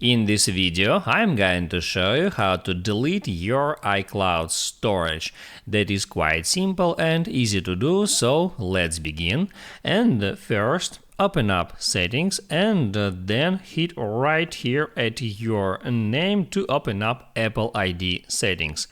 In this video, I'm going to show you how to delete your iCloud storage. That is quite simple and easy to do, so let's begin. And first, open up Settings and then hit right here at your name to open up Apple ID settings.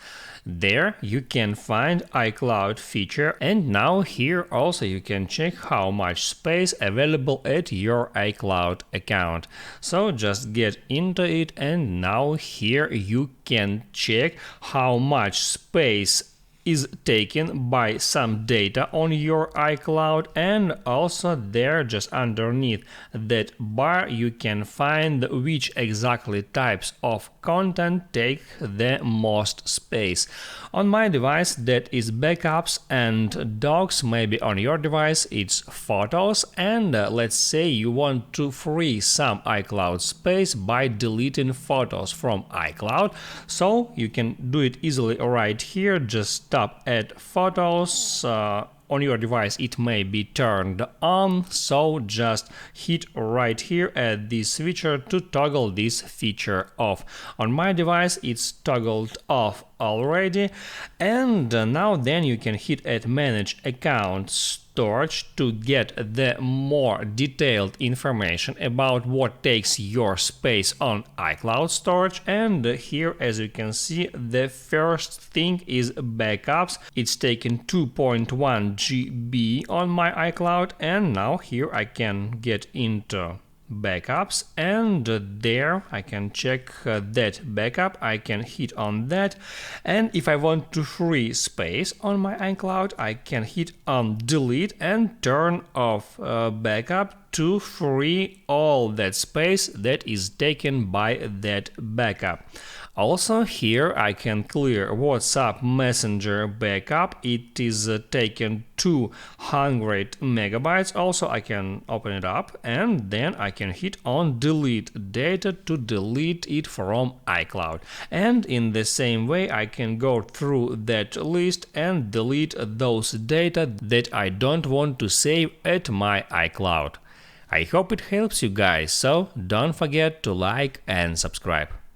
There you can find iCloud feature, and now here also you can check how much space available at your iCloud account. So just get into it, and now here you can check how much space is taken by some data on your iCloud, and also there just underneath that bar you can find which exactly types of content take the most space. On my device that is backups and docs, maybe on your device it's photos, and let's say you want to free some iCloud space by deleting photos from iCloud, so you can do it easily right here. Just tap at photos. On your device it may be turned on, so just hit right here at this switcher to toggle this feature off. On my device it's toggled off already, and now then you can hit at manage account storage to get the more detailed information about what takes your space on iCloud storage. And here, as you can see, the first thing is backups. It's taken 2.1 GB on my iCloud, and now here I can get into backups, and there I can check that backup. I can hit on that, and if I want to free space on my iCloud, I can hit on delete and turn off backup to free all that space that is taken by that backup. Also here I can clear WhatsApp Messenger backup. It is taken 200 megabytes. Also I can open it up, and then I can hit on delete data to delete it from iCloud. And in the same way I can go through that list and delete those data that I don't want to save at my iCloud. I hope it helps you guys, so don't forget to like and subscribe.